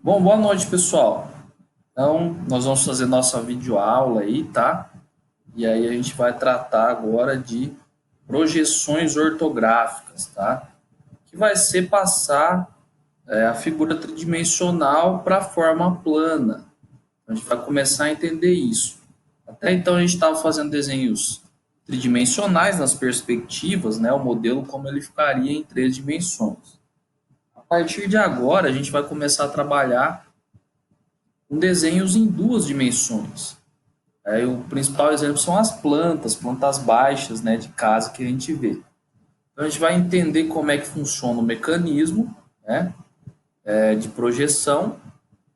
Bom, boa noite, pessoal. Então, nós vamos fazer nossa videoaula aí, tá? E aí a gente vai tratar agora de projeções ortográficas, tá? Que vai ser passar a figura tridimensional para a forma plana. A gente vai começar a entender isso. Até então a gente estava fazendo desenhos tridimensionais nas perspectivas, né? O modelo como ele ficaria em três dimensões. A partir de agora a gente vai começar a trabalhar com desenhos em duas dimensões. O principal exemplo são as plantas, plantas baixas, né, de casa que a gente vê. Então a gente vai entender como é que funciona o mecanismo, né, de projeção,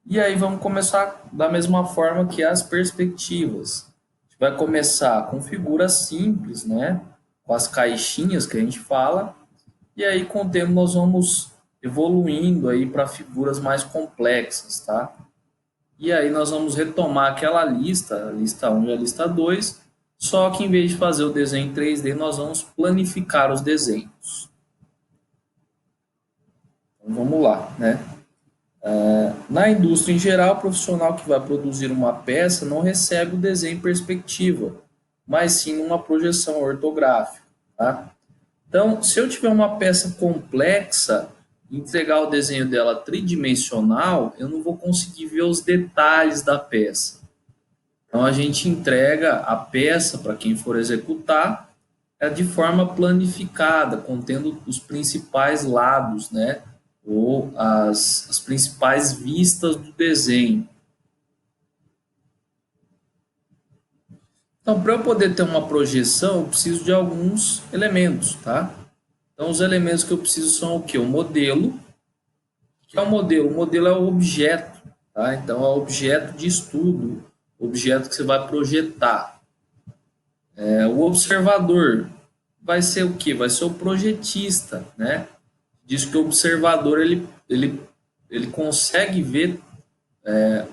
e aí vamos começar da mesma forma que as perspectivas. A gente vai começar com figuras simples, né, com as caixinhas que a gente fala, e aí com o tempo nós vamos evoluindo aí para figuras mais complexas, tá? E aí nós vamos retomar aquela lista, a lista 1 e a lista 2, só que em vez de fazer o desenho em 3D, nós vamos planificar os desenhos. Então vamos lá, né? Na indústria em geral, o profissional que vai produzir uma peça não recebe o desenho em perspectiva, mas sim uma projeção ortográfica, tá? Então, se eu tiver uma peça complexa, entregar o desenho dela tridimensional, eu não vou conseguir ver os detalhes da peça. Então a gente entrega a peça para quem for executar de forma planificada, contendo os principais lados, né? Ou as principais vistas do desenho. Então, para eu poder ter uma projeção, eu preciso de alguns elementos, tá? Então, os elementos que eu preciso são o quê? O modelo. O que é o modelo? O modelo é o objeto, tá? Então, é o objeto de estudo, o objeto que você vai projetar. O observador vai ser o quê? Vai ser o projetista, né? Diz que o observador ele consegue ver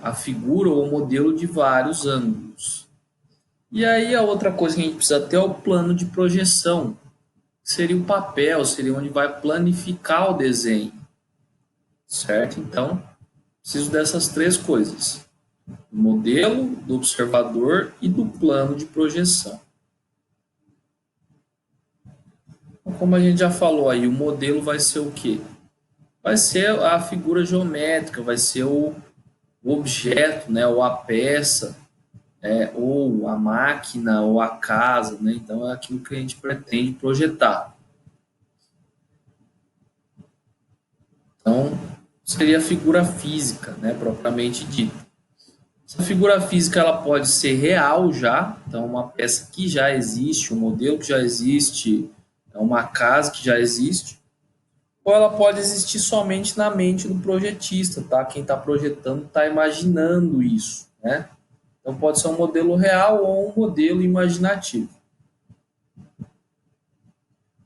a figura ou o modelo de vários ângulos. E aí a outra coisa que a gente precisa ter é o plano de projeção, que seria o papel, seria onde vai planificar o desenho, certo? Então, preciso dessas três coisas: do modelo, do observador e do plano de projeção. Como a gente já falou aí, o modelo vai ser o quê? Vai ser a figura geométrica, vai ser o objeto, né, ou a peça, ou a máquina, ou a casa, né? Então é aquilo que a gente pretende projetar. Então seria a figura física, né, propriamente dita. Essa figura física ela pode ser real já, então uma peça que já existe, um modelo que já existe, uma casa que já existe, ou ela pode existir somente na mente do projetista, tá? Quem está projetando está imaginando isso, né? Então pode ser um modelo real ou um modelo imaginativo.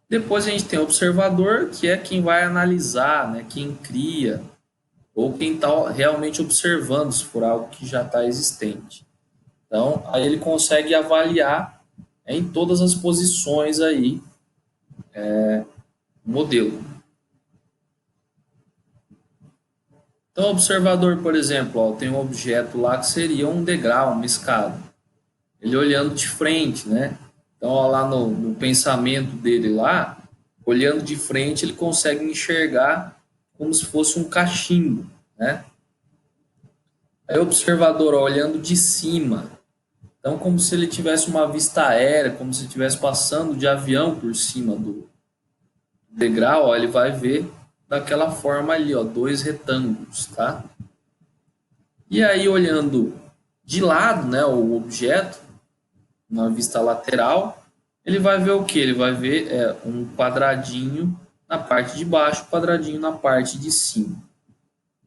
Depois a gente tem o observador, que é quem vai analisar, né? Quem cria, ou quem está realmente observando, se for algo que já está existente. Então, aí ele consegue avaliar em todas as posições aí o modelo. Então, o observador, por exemplo, ó, tem um objeto lá que seria um degrau, uma escada. Ele olhando de frente, né? Então, ó, lá no pensamento dele lá, olhando de frente, ele consegue enxergar como se fosse um cachimbo, né? Aí o observador, ó, olhando de cima, então como se ele tivesse uma vista aérea, como se estivesse passando de avião por cima do degrau, ó, ele vai ver daquela forma ali, ó, dois retângulos, tá? E aí olhando de lado, né, o objeto, na vista lateral, ele vai ver o que? Ele vai ver um quadradinho na parte de baixo, um quadradinho na parte de cima.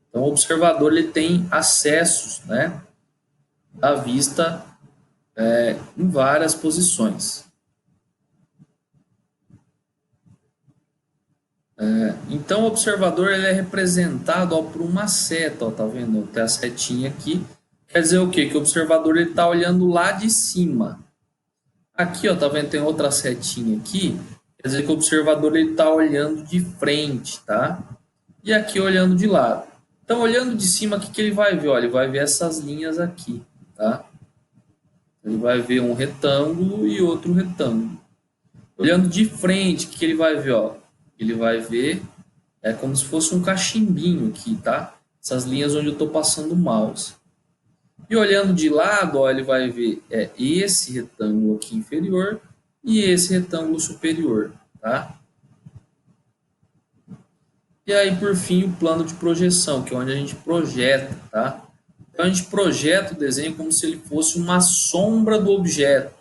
Então, o observador ele tem acessos, né, da vista em várias posições. Então, o observador ele é representado ó, por uma seta, ó, tá vendo? Tem a setinha aqui. Quer dizer o quê? Que o observador está olhando lá de cima. Aqui, ó, tá vendo? Tem outra setinha aqui. Quer dizer que o observador está olhando de frente, tá? E aqui olhando de lado. Então, olhando de cima, o que ele vai ver? Ó, ele vai ver essas linhas aqui, tá? Ele vai ver um retângulo e outro retângulo. Olhando de frente, o que ele vai ver? Ó? Ele vai ver como se fosse um cachimbinho aqui, tá? Essas linhas onde eu estou passando o mouse. E olhando de lado, ó, ele vai ver esse retângulo aqui inferior e esse retângulo superior, tá? E aí, por fim, o plano de projeção, que é onde a gente projeta, tá? Então, a gente projeta o desenho como se ele fosse uma sombra do objeto.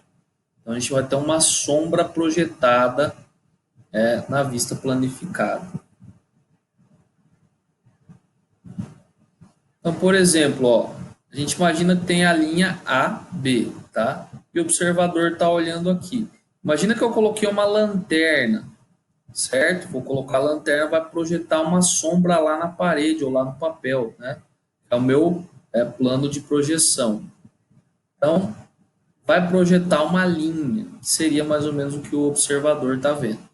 Então, a gente vai ter uma sombra projetada na vista planificada. Então, por exemplo, ó, a gente imagina que tem a linha A, B, tá? E o observador está olhando aqui. Imagina que eu coloquei uma lanterna, certo? Vou colocar a lanterna, vai projetar uma sombra lá na parede ou lá no papel, né? É o meu plano de projeção. Então, vai projetar uma linha, que seria mais ou menos o que o observador está vendo.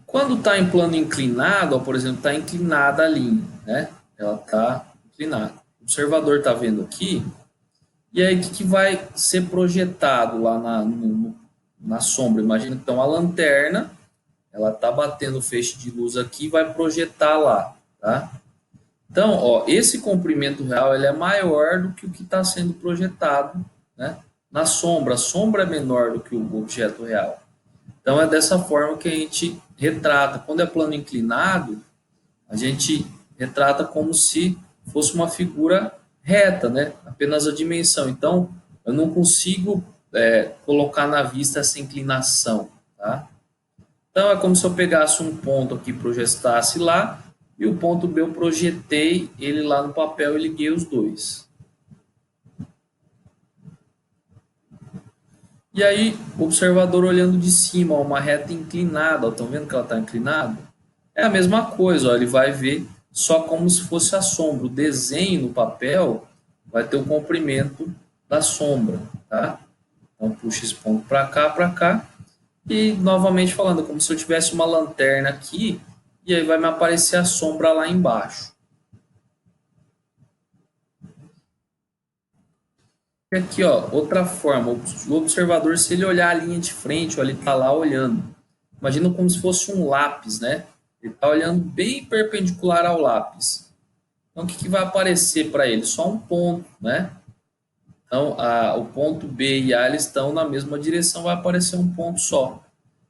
Quando está em plano inclinado, ó, por exemplo, está inclinada a linha, né? Ela está inclinada. O observador está vendo aqui, e aí o que vai ser projetado lá na sombra? Imagina que tem uma lanterna, ela está batendo o feixe de luz aqui e vai projetar lá, tá? Então, ó, esse comprimento real ele é maior do que o que está sendo projetado, né, na sombra. A sombra é menor do que o objeto real. Então, é dessa forma que a gente retrata. Quando é plano inclinado, a gente retrata como se fosse uma figura reta, né? Apenas a dimensão. Então, eu não consigo colocar na vista essa inclinação, tá? Então, é como se eu pegasse um ponto aqui, projetasse lá, e o ponto B eu projetei ele lá no papel e liguei os dois. E aí, o observador olhando de cima, ó, uma reta inclinada, estão vendo que ela está inclinada? É a mesma coisa, ó, ele vai ver só como se fosse a sombra. O desenho no papel vai ter o comprimento da sombra, tá? Então, puxa esse ponto para cá, e novamente falando, como se eu tivesse uma lanterna aqui, e aí vai me aparecer a sombra lá embaixo. E aqui, ó, outra forma, o observador, se ele olhar a linha de frente, ó, ele está lá olhando. Imagina como se fosse um lápis, né? Ele está olhando bem perpendicular ao lápis. Então, o que vai aparecer para ele? Só um ponto, né? Então, o ponto B e A eles estão na mesma direção, vai aparecer um ponto só.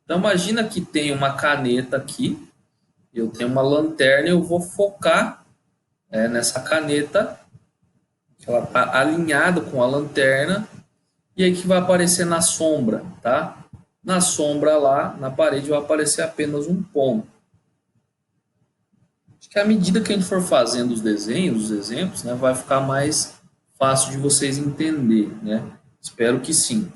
Então, imagina que tem uma caneta aqui, eu tenho uma lanterna e eu vou focar nessa caneta, que ela está alinhada com a lanterna, e aí que vai aparecer na sombra, tá? Na sombra lá, na parede, vai aparecer apenas um ponto. Acho que à medida que a gente for fazendo os desenhos, os exemplos, né, vai ficar mais fácil de vocês entender, né? Espero que sim.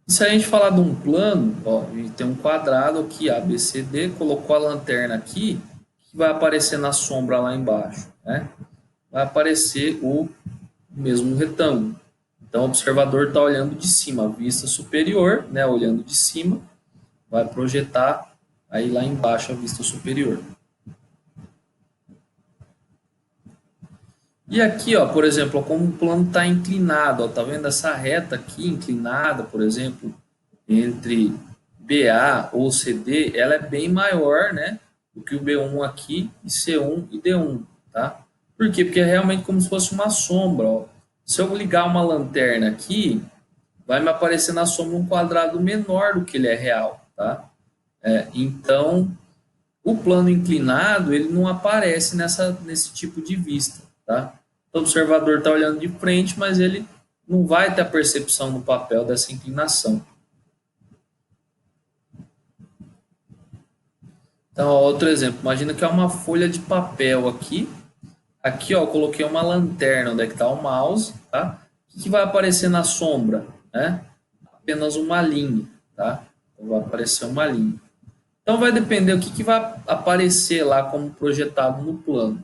E se a gente falar de um plano, ó, a gente tem um quadrado aqui, A, B, C, D, colocou a lanterna aqui, que vai aparecer na sombra lá embaixo, né? Vai aparecer o mesmo retângulo. Então, o observador está olhando de cima, a vista superior, né, olhando de cima, vai projetar aí lá embaixo a vista superior. E aqui, ó, por exemplo, ó, como o plano está inclinado, ó, tá vendo essa reta aqui inclinada, por exemplo, entre BA ou CD, ela é bem maior, né, do que o B1 aqui, e C1 e D1, tá? Por quê? Porque é realmente como se fosse uma sombra, ó. Se eu ligar uma lanterna aqui, vai me aparecer na sombra um quadrado menor do que ele é real, tá? Então, o plano inclinado, ele não aparece nesse tipo de vista, tá? O observador está olhando de frente, mas ele não vai ter a percepção no papel dessa inclinação. Então, ó, outro exemplo, imagina que é uma folha de papel aqui. Aqui, ó, eu coloquei uma lanterna onde é que está o mouse, tá? O que vai aparecer na sombra, né? Apenas uma linha, tá? Então, vai aparecer uma linha. Então, vai depender o que vai aparecer lá como projetado no plano.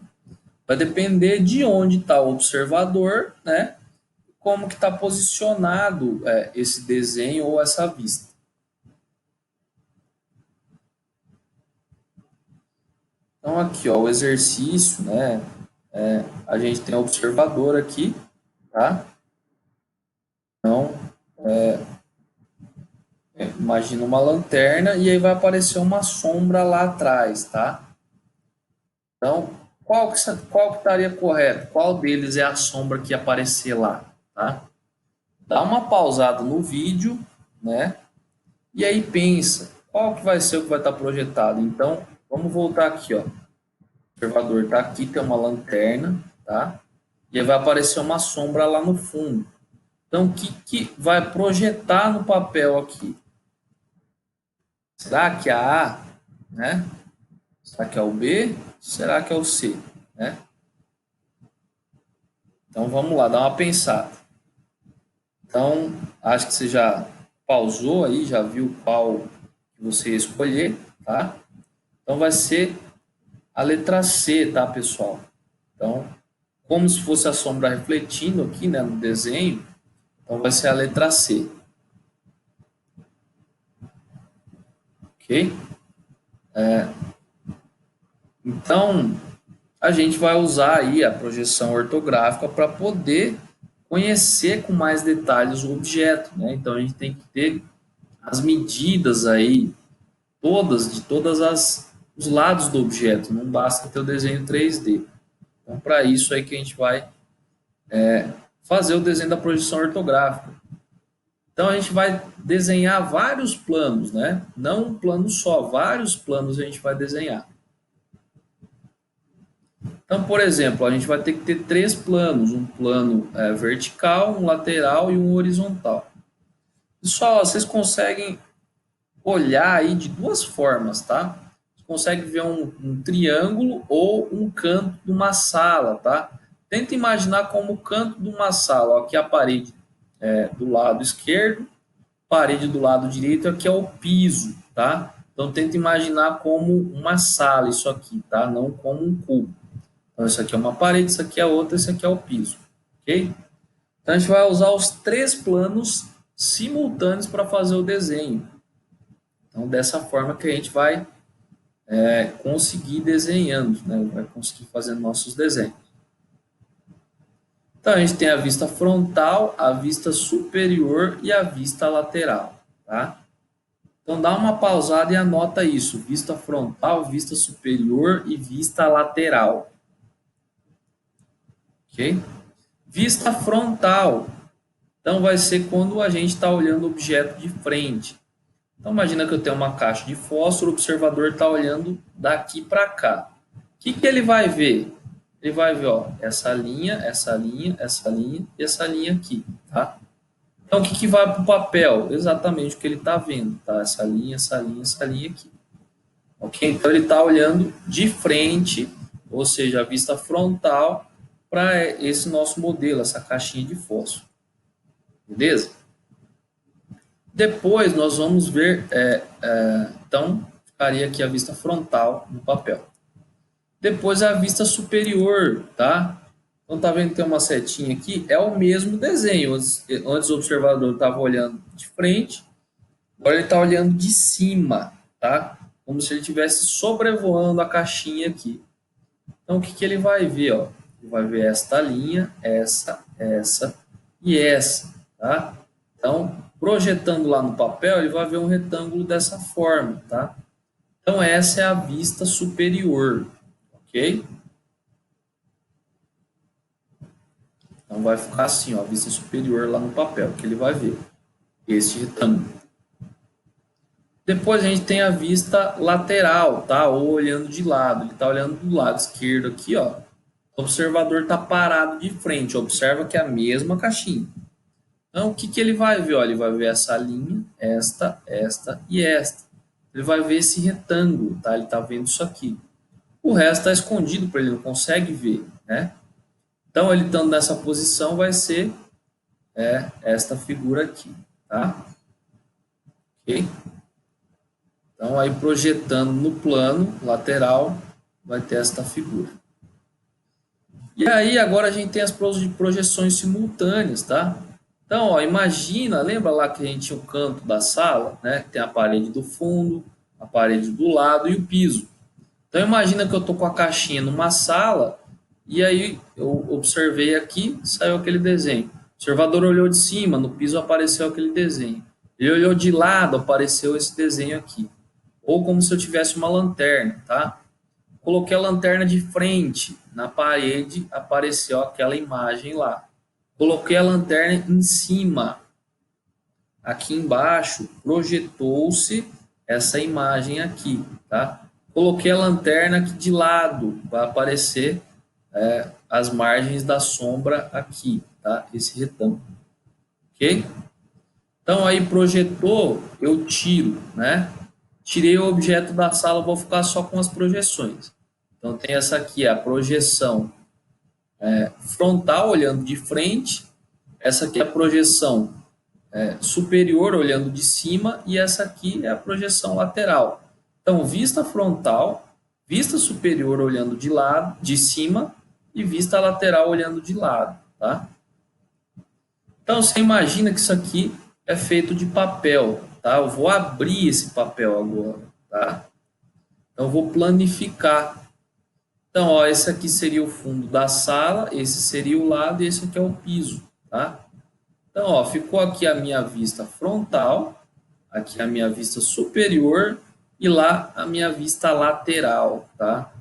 Vai depender de onde está o observador, né? como que está posicionado esse desenho ou essa vista. Então, aqui, ó, o exercício, né? A gente tem o observador aqui, tá? Então, imagina uma lanterna e aí vai aparecer uma sombra lá atrás, tá? Então, qual que estaria correto? Qual deles é a sombra que aparecer lá, tá? Dá uma pausada no vídeo, né? E aí pensa, qual que vai ser o que vai estar projetado? Então, vamos voltar aqui, ó. O observador está aqui, tem uma lanterna, tá? E aí vai aparecer uma sombra lá no fundo. Então, o que vai projetar no papel aqui? Será que é a A, né? Será que é o B? Será que é o C, né? Então, vamos lá, dar uma pensada. Então, acho que você já pausou aí, já viu qual que você ia escolher, tá? Então, vai ser a letra C, tá, pessoal? Então, como se fosse a sombra refletindo aqui, né, no desenho, então vai ser a letra C, ok? Então, a gente vai usar aí a projeção ortográfica para poder conhecer com mais detalhes o objeto, né? Então, a gente tem que ter as medidas aí, de todas os lados do objeto, não basta ter o desenho 3D. Então, para isso aí que a gente vai fazer o desenho da projeção ortográfica. Então a gente vai desenhar vários planos, né? Não um plano só, vários planos a gente vai desenhar. Então, por exemplo, a gente vai ter que ter três planos: um plano vertical, um lateral e um horizontal. Pessoal, vocês conseguem olhar aí de duas formas, tá? Você consegue ver um triângulo ou um canto de uma sala, tá? Tenta imaginar como o canto de uma sala. Ó, aqui a parede do lado esquerdo, parede do lado direito, aqui é o piso, tá? Então tenta imaginar como uma sala isso aqui, tá? Não como um cubo. Então isso aqui é uma parede, isso aqui é outra, isso aqui é o piso, ok? Então a gente vai usar os três planos simultâneos para fazer o desenho. Então dessa forma que a gente vai conseguir desenhando, né? Vai conseguir fazer nossos desenhos. Então a gente tem a vista frontal, a vista superior e a vista lateral, tá? Então dá uma pausada e anota isso: vista frontal, vista superior e vista lateral, ok? Vista frontal, então vai ser quando a gente está olhando o objeto de frente. Então imagina que eu tenho uma caixa de fósforo, o observador está olhando daqui para cá. O que ele vai ver? Ele vai ver, ó, essa linha, essa linha, essa linha e essa linha aqui, tá? Então o que vai para o papel? Exatamente o que ele está vendo, tá? Essa linha, essa linha, essa linha aqui. Ok? Então ele está olhando de frente, ou seja, a vista frontal, para esse nosso modelo, essa caixinha de fósforo. Beleza? Depois nós vamos ver, então ficaria aqui a vista frontal no papel. Depois a vista superior, tá? Então tá vendo que tem uma setinha aqui? É o mesmo desenho. Antes o observador estava olhando de frente, agora ele está olhando de cima, tá? Como se ele estivesse sobrevoando a caixinha aqui. Então, o que ele vai ver? Ó? Ele vai ver esta linha, essa e essa, tá? Então, projetando lá no papel, ele vai ver um retângulo dessa forma, tá? Então, essa é a vista superior, ok? Então, vai ficar assim, ó, a vista superior lá no papel, que ele vai ver esse retângulo. Depois a gente tem a vista lateral, tá? Ou olhando de lado. Ele está olhando do lado esquerdo aqui, ó. O observador está parado de frente. Observa que é a mesma caixinha. Então, o que ele vai ver? Ó, ele vai ver essa linha, esta e esta. Ele vai ver esse retângulo, tá? Ele está vendo isso aqui. O resto está escondido para ele, não consegue ver, né? Então, ele estando nessa posição, vai ser esta figura aqui, tá? Ok? Então, aí projetando no plano lateral, vai ter esta figura. E aí agora a gente tem as projeções simultâneas, tá? Então, ó, imagina, lembra lá que a gente tinha o canto da sala, né? Tem a parede do fundo, a parede do lado e o piso. Então imagina que eu tô com a caixinha numa sala e aí eu observei aqui, saiu aquele desenho. O observador olhou de cima, no piso apareceu aquele desenho. Ele olhou de lado, apareceu esse desenho aqui. Ou como se eu tivesse uma lanterna, tá? Coloquei a lanterna de frente na parede, apareceu aquela imagem lá. Coloquei a lanterna em cima, aqui embaixo, projetou-se essa imagem aqui, tá? Coloquei a lanterna aqui de lado, vai aparecer as margens da sombra aqui, tá? Esse retângulo, ok? Então aí projetou, eu tiro, né? Tirei o objeto da sala, vou ficar só com as projeções. Então tem essa aqui, a projeção frontal, olhando de frente. Essa aqui é a projeção superior, olhando de cima. E essa aqui é a projeção lateral. Então, vista frontal, vista superior, olhando de lado, de cima. E vista lateral, olhando de lado, tá? Então, você imagina que isso aqui é feito de papel, tá? Eu vou abrir esse papel agora, tá? Então, eu vou planificar. Então, ó, esse aqui seria o fundo da sala, esse seria o lado e esse aqui é o piso, tá? Então, ó, ficou aqui a minha vista frontal, aqui a minha vista superior e lá a minha vista lateral, tá?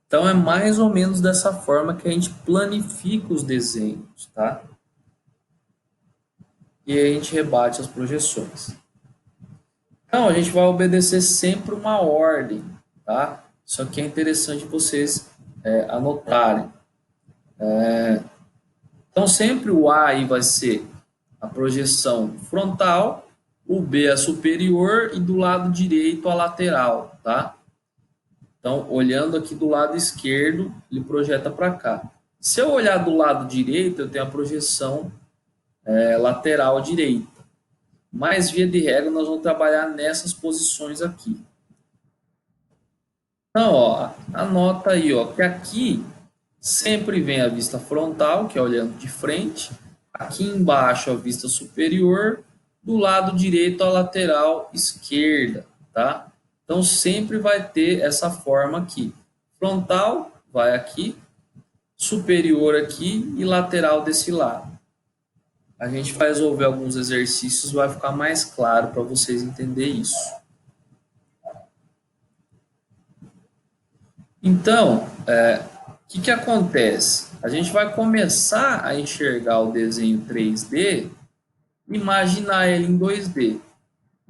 Então, é mais ou menos dessa forma que a gente planifica os desenhos, tá? E aí a gente rebate as projeções. Então, a gente vai obedecer sempre uma ordem, tá? Isso aqui é interessante vocês anotarem. Então, sempre o A aí vai ser a projeção frontal, o B a superior e do lado direito a lateral, tá? Então, olhando aqui do lado esquerdo, ele projeta para cá. Se eu olhar do lado direito, eu tenho a projeção lateral direita. Mas, via de regra, nós vamos trabalhar nessas posições aqui. Então, ó, anota aí, ó, que aqui sempre vem a vista frontal, que é olhando de frente. Aqui embaixo a vista superior, do lado direito a lateral esquerda, tá? Então sempre vai ter essa forma aqui. Frontal vai aqui, superior aqui e lateral desse lado. A gente vai resolver alguns exercícios, vai ficar mais claro para vocês entenderem isso. Então, o que acontece? A gente vai começar a enxergar o desenho 3D, imaginar ele em 2D.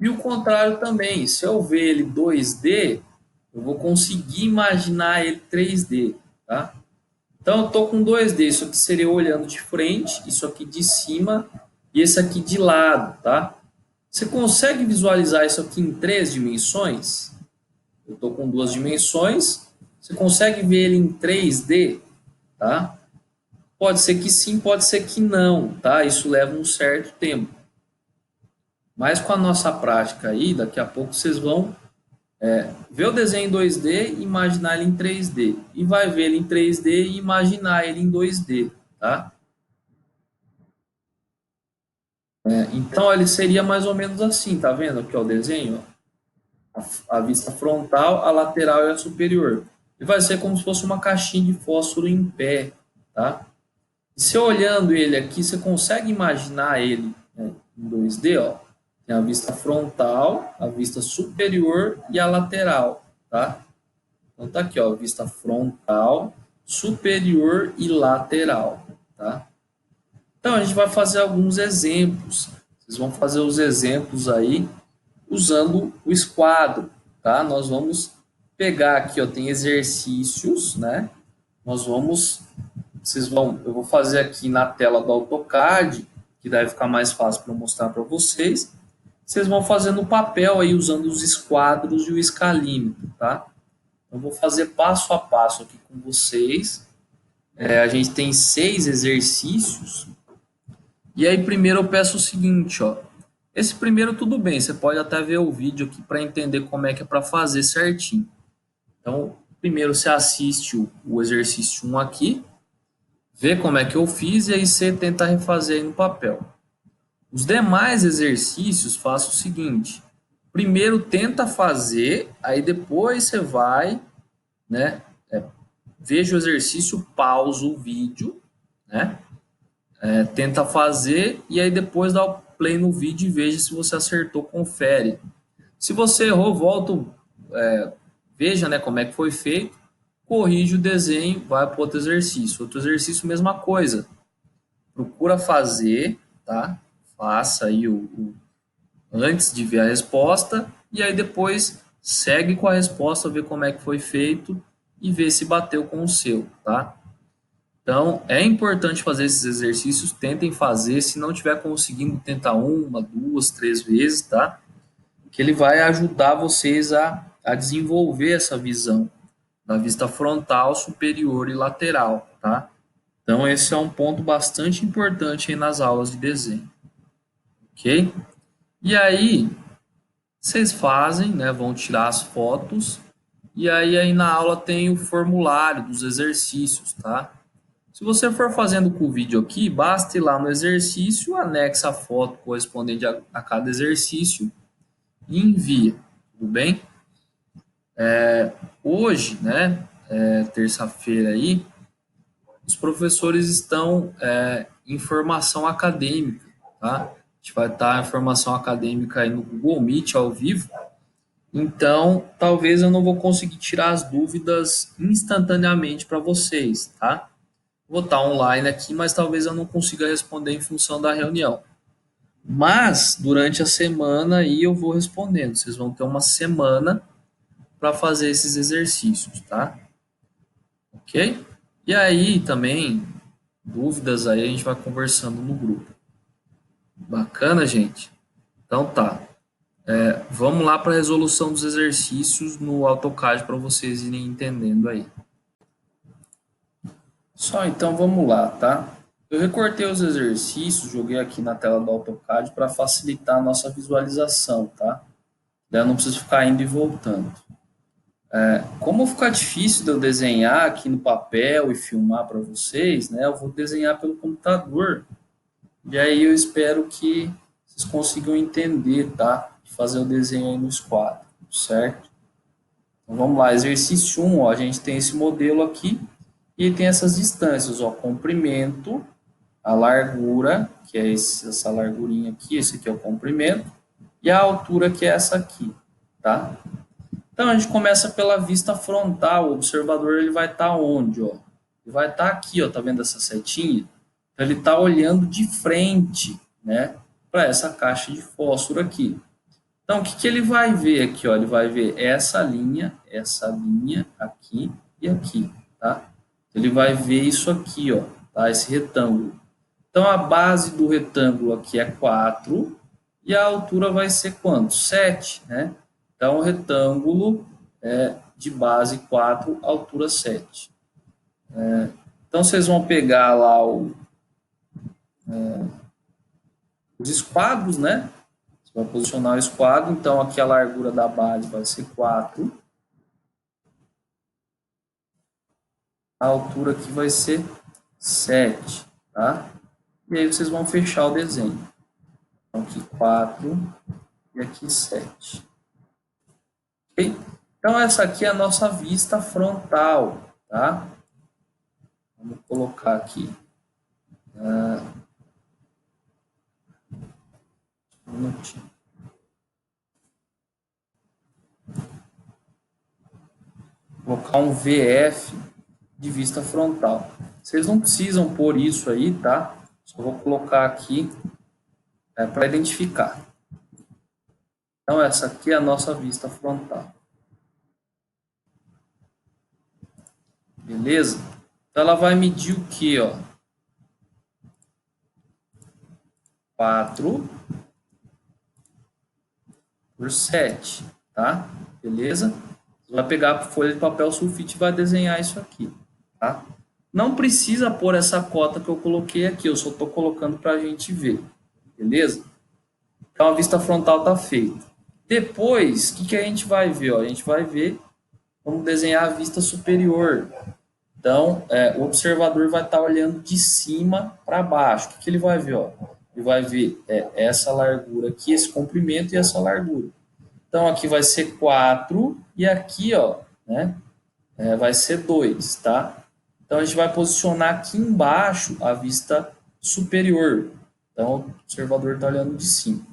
E o contrário também, se eu ver ele 2D, eu vou conseguir imaginar ele 3D, tá? Então eu estou com 2D, isso aqui seria olhando de frente, isso aqui de cima e esse aqui de lado, tá? Você consegue visualizar isso aqui em 3 dimensões? Eu estou com 2 dimensões, você consegue ver ele em 3D, tá? Pode ser que sim, pode ser que não, tá? Isso leva um certo tempo. Mas com a nossa prática aí, daqui a pouco vocês vão ver o desenho em 2D e imaginar ele em 3D. E vai ver ele em 3D e imaginar ele em 2D, tá? Então ele seria mais ou menos assim, tá vendo aqui ó, o desenho? A vista frontal, a lateral e a superior. E vai ser como se fosse uma caixinha de fósforo em pé, tá? E se olhando ele aqui, você consegue imaginar ele em 2D, ó? Tem a vista frontal, a vista superior e a lateral, tá? Então tá aqui, ó, vista frontal, superior e lateral, tá? Então a gente vai fazer alguns exemplos. Vocês vão fazer os exemplos aí usando o esquadro, tá? Nós vamos pegar aqui, ó, tem exercícios, né? Eu vou fazer aqui na tela do AutoCAD, que deve ficar mais fácil para mostrar para vocês. Vocês vão fazer no papel aí usando os esquadros e o escalímetro, tá? Eu vou fazer passo a passo aqui com vocês. A gente tem 6 exercícios. E aí, primeiro eu peço o seguinte, ó. Esse primeiro tudo bem, você pode até ver o vídeo aqui para entender como é que é para fazer certinho. Então, primeiro você assiste o exercício 1 aqui. vê como é que eu fiz e aí você tenta refazer aí no papel. Os demais exercícios, faça o seguinte: primeiro tenta fazer, aí depois você vai, né? Veja o exercício, pausa o vídeo, né? Tenta fazer e aí depois dá o play no vídeo e veja se você acertou, confere. Se você errou, volta, veja, né, como é que foi feito, corrige o desenho, vai para outro exercício. Outro exercício, mesma coisa. Procura fazer, tá? Faça aí antes de ver a resposta e aí depois segue com a resposta, vê como é que foi feito e vê se bateu com o seu, tá? Então, é importante fazer esses exercícios, tentem fazer, se não estiver conseguindo, tenta uma, duas, três vezes, tá? Que ele vai ajudar vocês a desenvolver essa visão da vista frontal, superior e lateral, tá? Então, esse é um ponto bastante importante aí nas aulas de desenho, ok? E aí, vocês fazem, né? Vão tirar as fotos, e aí na aula tem o formulário dos exercícios, tá? Se você for fazendo com o vídeo aqui, basta ir lá no exercício, anexa a foto correspondente a cada exercício e envia, tudo bem? Hoje, né, terça-feira aí, os professores estão em formação acadêmica, tá? A gente vai estar em formação acadêmica aí no Google Meet ao vivo, então talvez eu não vou conseguir tirar as dúvidas instantaneamente para vocês, tá? Vou estar online aqui, mas talvez eu não consiga responder em função da reunião. Mas durante a semana aí eu vou respondendo. Vocês vão ter uma semana para fazer esses exercícios, tá? Ok? E aí também, dúvidas aí a gente vai conversando no grupo. Bacana, gente? Então tá. Vamos lá para a resolução dos exercícios no AutoCAD para vocês irem entendendo aí. Só então vamos lá, tá? Eu recortei os exercícios, joguei aqui na tela do AutoCAD para facilitar a nossa visualização, tá? Daí eu não preciso ficar indo e voltando. Como ficar difícil de eu desenhar aqui no papel e filmar para vocês, né? Eu vou desenhar pelo computador. E aí eu espero que vocês consigam entender, tá? Fazer o desenho aí no esquadro, certo? Então vamos lá, exercício 1, ó, a gente tem esse modelo aqui e tem essas distâncias, ó, comprimento, a largura, que é essa largurinha aqui, esse aqui é o comprimento, e a altura, que é essa aqui, tá? Então, a gente começa pela vista frontal, o observador ele vai estar onde, ó? Ele vai estar aqui, ó, tá vendo essa setinha? Então, ele está olhando de frente, né, para essa caixa de fósforo aqui. Então, o que, que ele vai ver aqui, ó? Ele vai ver essa linha aqui e aqui, tá? Ele vai ver isso aqui, ó, tá? Esse retângulo. Então, a base do retângulo aqui é 4 e a altura vai ser quanto? 7, né? Então, o retângulo é de base 4, altura 7. Então, vocês vão pegar lá os esquadros, né? Você vai posicionar o esquadro. Então, aqui a largura da base vai ser 4. A altura aqui vai ser 7, tá? E aí vocês vão fechar o desenho. Então, aqui 4 e aqui 7. Ok? Então, essa aqui é a nossa vista frontal, tá? Vamos colocar aqui. Um minutinho. Vou colocar um VF de vista frontal. Vocês não precisam pôr isso aí, tá? Só vou colocar aqui para identificar. Então, essa aqui é a nossa vista frontal. Beleza? Então, ela vai medir o quê, ó? 4 por 7, tá? Beleza? Você vai pegar a folha de papel sulfite e vai desenhar isso aqui, tá? Não precisa pôr essa cota que eu coloquei aqui, eu só estou colocando para a gente ver, beleza? Então, a vista frontal está feita. Depois, o que a gente vai ver? Ó? A gente vai ver como desenhar a vista superior. Então, o observador vai estar olhando de cima para baixo. O que ele vai ver? Ó? Ele vai ver essa largura aqui, esse comprimento e essa largura. Então, aqui vai ser 4 e aqui, ó, né, vai ser 2, tá? Então, a gente vai posicionar aqui embaixo a vista superior. Então, o observador está olhando de cima.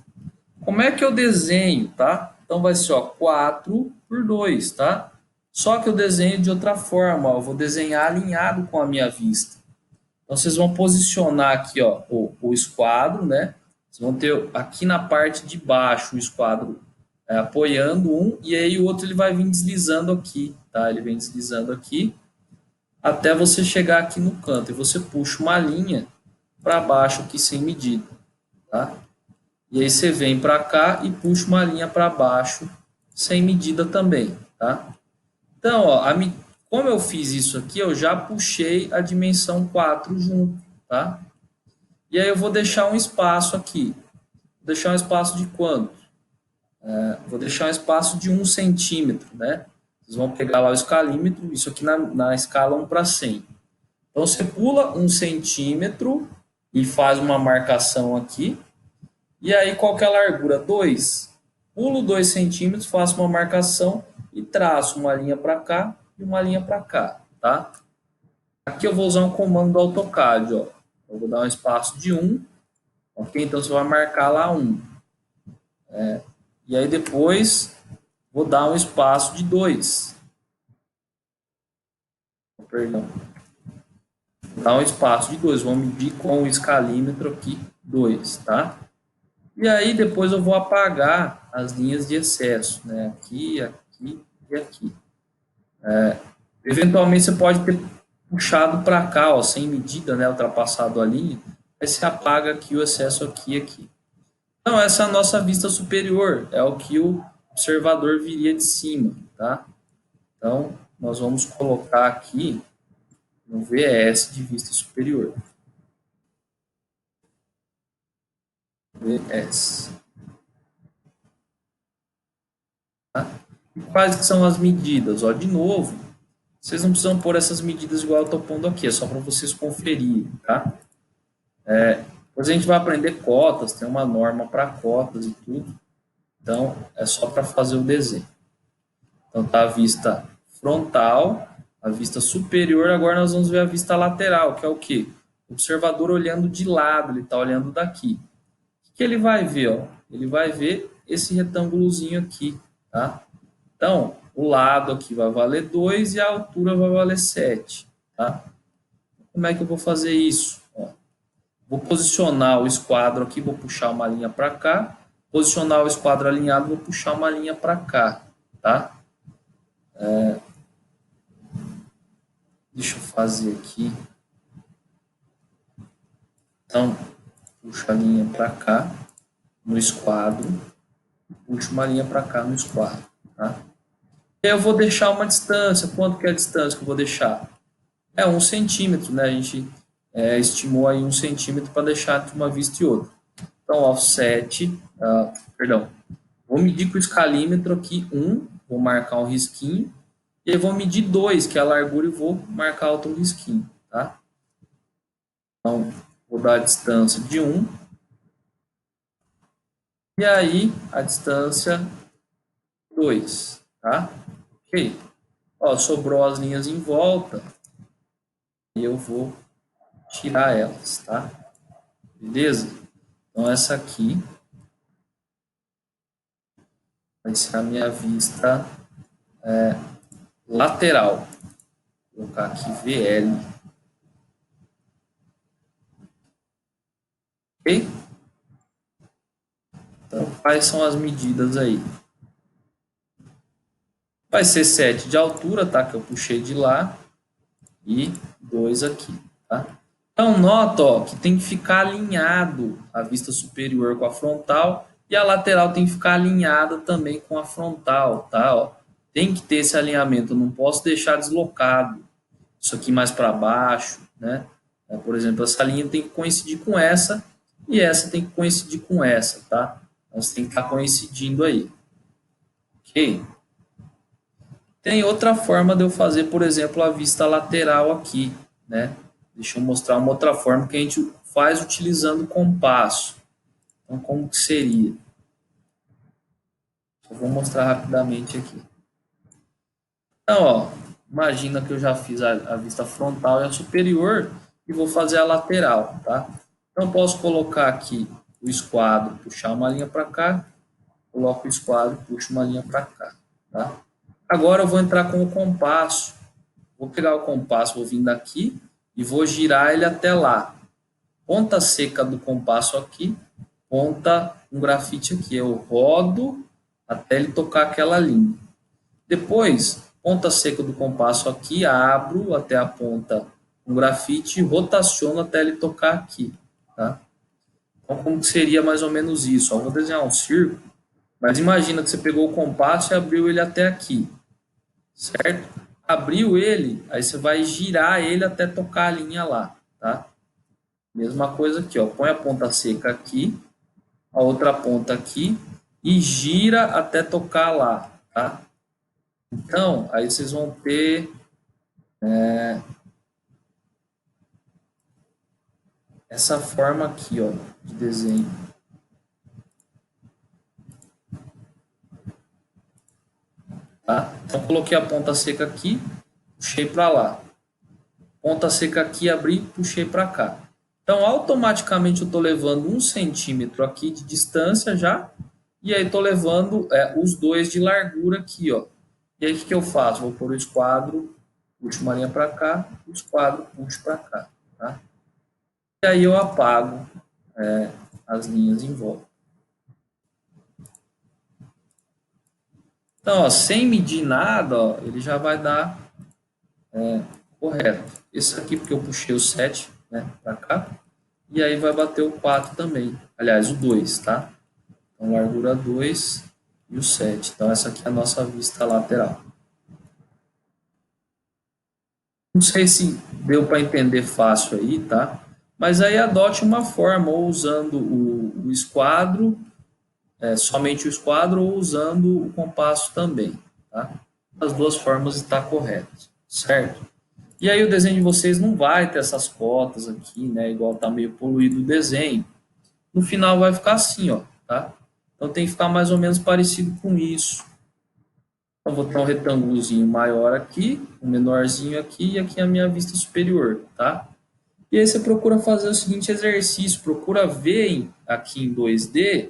Como é que eu desenho, tá? Então, vai ser, ó, 4 por 2, tá? Só que eu desenho de outra forma, ó, eu vou desenhar alinhado com a minha vista. Então, vocês vão posicionar aqui, ó, o esquadro, né? Vocês vão ter aqui na parte de baixo o esquadro apoiando um, e aí o outro ele vai vir deslizando aqui, tá? Ele vem deslizando aqui até você chegar aqui no canto. E você puxa uma linha para baixo aqui sem medida, tá? E aí você vem para cá e puxa uma linha para baixo sem medida também, tá? Então, ó, como eu fiz isso aqui, eu já puxei a dimensão 4 junto, tá? E aí eu vou deixar um espaço aqui. Vou deixar um espaço de quanto? Vou deixar um espaço de 1 centímetro, né? Vocês vão pegar lá o escalímetro, isso aqui na escala 1 para 100. Então, você pula 1 centímetro e faz uma marcação aqui. E aí, qual que é a largura? 2. Pulo 2 centímetros, faço uma marcação e traço uma linha para cá e uma linha para cá, tá? Aqui eu vou usar um comando do AutoCAD, ó. Eu vou dar um espaço de 1, ok? Então, você vai marcar lá 1. E aí, depois, vou dar um espaço de 2. Perdão. Vou dar um espaço de 2. Vou medir com o escalímetro aqui 2, tá? E aí, depois eu vou apagar as linhas de excesso, né? Aqui, aqui e aqui. Eventualmente, você pode ter puxado para cá, ó, sem medida, né? Ultrapassado a linha. Aí você apaga aqui o excesso aqui e aqui. Então, essa é a nossa vista superior. É o que o observador viria de cima, tá? Então, nós vamos colocar aqui no VS de vista superior. VS. Tá? E quais que são as medidas? Ó, de novo, vocês não precisam pôr essas medidas igual eu estou pondo aqui, é só para vocês conferirem, tá? Depois a gente vai aprender cotas, tem uma norma para cotas e tudo. Então, é só para fazer o desenho. Então, tá a vista frontal, a vista superior, agora nós vamos ver a vista lateral, que é o quê? O observador olhando de lado, ele está olhando daqui. O que ele vai ver? Ó? Ele vai ver esse retângulozinho aqui, tá? Então, o lado aqui vai valer 2 e a altura vai valer 7, tá? Como é que eu vou fazer isso? Ó, vou posicionar o esquadro aqui, vou puxar uma linha para cá. Posicionar o esquadro alinhado, vou puxar uma linha para cá, tá? Deixa eu fazer aqui. Então, puxo a linha para cá no esquadro, puxo uma linha para cá no esquadro, tá? E aí eu vou deixar uma distância. Quanto que é a distância que eu vou deixar? É 1 centímetro, né? A gente estimou aí 1 centímetro para deixar entre uma vista e outra. Então, offset, perdão, vou medir com o escalímetro aqui 1, vou marcar um risquinho, e aí vou medir 2, que é a largura, e vou marcar outro risquinho, tá? Então, vou dar a distância de 1, e aí a distância 2, tá? Ok. Ó, sobrou as linhas em volta, e eu vou tirar elas, tá? Beleza? Então, essa aqui vai ser a minha vista lateral. Vou colocar aqui VL. Ok? Então, quais são as medidas aí? Vai ser 7 de altura, tá? Que eu puxei de lá. E 2 aqui, tá? Então, nota, ó, que tem que ficar alinhado a vista superior com a frontal e a lateral tem que ficar alinhada também com a frontal, tá? Ó, tem que ter esse alinhamento, eu não posso deixar deslocado. Isso aqui mais para baixo, né? Por exemplo, essa linha tem que coincidir com essa e essa tem que coincidir com essa, tá? Elas têm que estar coincidindo aí. Ok? Tem outra forma de eu fazer, por exemplo, a vista lateral aqui, né? Deixa eu mostrar uma outra forma que a gente faz utilizando o compasso. Então, como que seria? Eu vou mostrar rapidamente aqui. Então, ó, imagina que eu já fiz a vista frontal e a superior e vou fazer a lateral, tá? Então, posso colocar aqui o esquadro, puxar uma linha para cá, coloco o esquadro, puxo uma linha para cá, tá? Agora eu vou entrar com o compasso. Vou pegar o compasso, vou vir daqui e vou girar ele até lá. Ponta seca do compasso aqui, ponta um grafite aqui. Eu rodo até ele tocar aquela linha. Depois, ponta seca do compasso aqui, abro até a ponta um grafite e rotaciono até ele tocar aqui. Tá? Então, como que seria mais ou menos isso? Eu vou desenhar um círculo, mas imagina que você pegou o compasso e abriu ele até aqui, certo? Abriu ele, aí você vai girar ele até tocar a linha lá, tá? Mesma coisa aqui, ó. Põe a ponta seca aqui, a outra ponta aqui e gira até tocar lá, tá? Então, aí vocês vão ter essa forma aqui, ó, de desenho. Tá? Então, coloquei a ponta seca aqui, puxei para lá. Ponta seca aqui, abri, puxei para cá. Então, automaticamente eu estou levando 1 centímetro aqui de distância já, e aí estou levando os 2 de largura aqui, ó. E aí o que eu faço? Vou pôr o esquadro, puxo uma linha para cá, o esquadro, puxo para cá, tá? E aí eu apago as linhas em volta. Então, ó, sem medir nada, ó, ele já vai dar correto. Esse aqui, porque eu puxei o 7, né, para cá. E aí vai bater o 4 também. Aliás, o 2, tá? Então, largura 2 e o 7. Então, essa aqui é a nossa vista lateral. Não sei se deu para entender fácil aí, tá? Mas aí adote uma forma, ou usando o esquadro, somente o esquadro, ou usando o compasso também, tá? As duas formas está correto, certo? E aí o desenho de vocês não vai ter essas cotas aqui, né? Igual tá meio poluído o desenho. No final vai ficar assim, ó, tá? Então tem que ficar mais ou menos parecido com isso. Então vou ter um retângulozinho maior aqui, um menorzinho aqui e aqui a minha vista superior, tá? E aí você procura fazer o seguinte exercício, procura ver aqui em 2D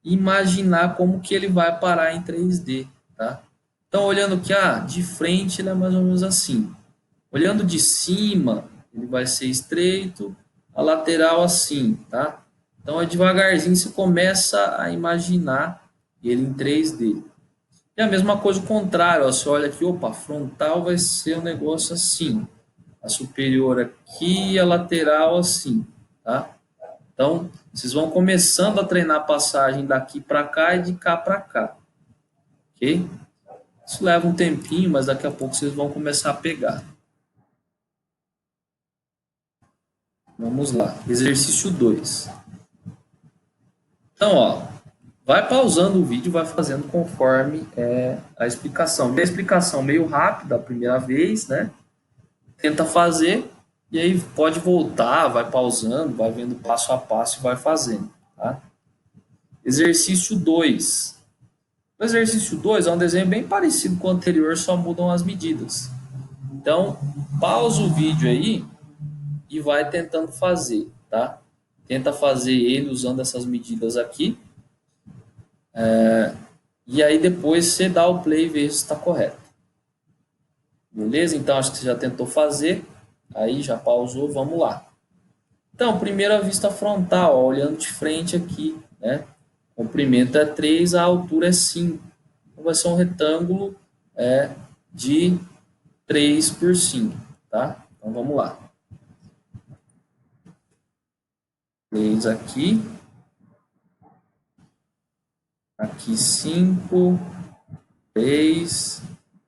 e imaginar como que ele vai parar em 3D, tá? Então olhando aqui, de frente ele é mais ou menos assim. Olhando de cima, ele vai ser estreito, a lateral assim, tá? Então, devagarzinho você começa a imaginar ele em 3D. E a mesma coisa o contrário, ó, você olha aqui, opa, a frontal vai ser um negócio assim, a superior aqui e a lateral assim, tá? Então, vocês vão começando a treinar a passagem daqui para cá e de cá para cá, ok? Isso leva um tempinho, mas daqui a pouco vocês vão começar a pegar. Vamos lá, exercício 2. Então, ó, vai pausando o vídeo, vai fazendo conforme a explicação. Vê a explicação meio rápida a primeira vez, né? Tenta fazer e aí pode voltar, vai pausando, vai vendo passo a passo e vai fazendo, tá? Exercício 2. O exercício 2 é um desenho bem parecido com o anterior, só mudam as medidas. Então, pausa o vídeo aí e vai tentando fazer, tá? Tenta fazer ele usando essas medidas aqui. E aí depois você dá o play e vê se está correto. Beleza? Então acho que você já tentou fazer. Aí já pausou, vamos lá. Então, primeira vista frontal, ó, olhando de frente aqui, né? O comprimento é 3, a altura é 5. Então vai ser um retângulo de 3 por 5, tá? Então vamos lá. 3 aqui. Aqui 5, 3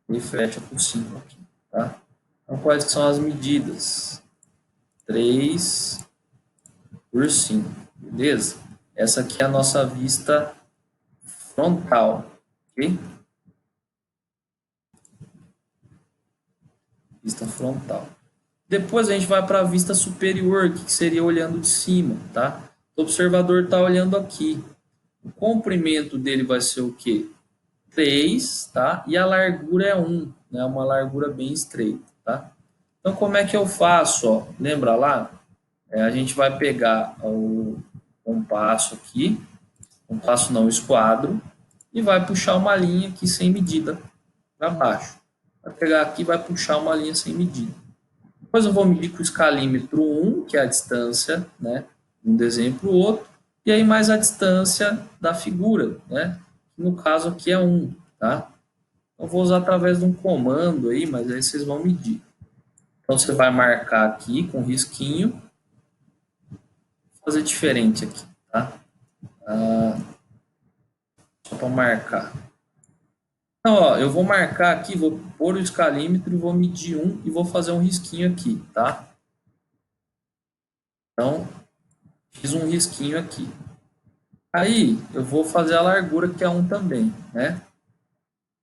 e fecha por 5 aqui, tá? Então quais são as medidas? 3 por 5, beleza? Essa aqui é a nossa vista frontal, ok? vista frontal. Depois a gente vai para a vista superior, que seria olhando de cima, tá? O observador está olhando aqui. O comprimento dele vai ser o quê? 3, tá? E a largura é 1, né? Uma largura bem estreita, tá? Então, como é que eu faço? Ó? Lembra lá? A gente vai pegar o compasso aqui, compasso não, esquadro, e vai puxar uma linha aqui sem medida para baixo. Vai pegar aqui e vai puxar uma linha sem medida. Depois eu vou medir com o escalímetro 1, que é a distância, né? Um desenho para o outro, e aí mais a distância da figura, né? Que no caso aqui é 1, tá? Eu vou usar através de um comando aí, mas aí vocês vão medir. Então você vai marcar aqui com risquinho, fazer diferente aqui, tá? Só para marcar. Então, ó, eu vou marcar aqui, vou pôr o escalímetro, vou medir 1 e vou fazer um risquinho aqui, tá? Então, fiz um risquinho aqui. Aí, eu vou fazer a largura, que é 1 também, né?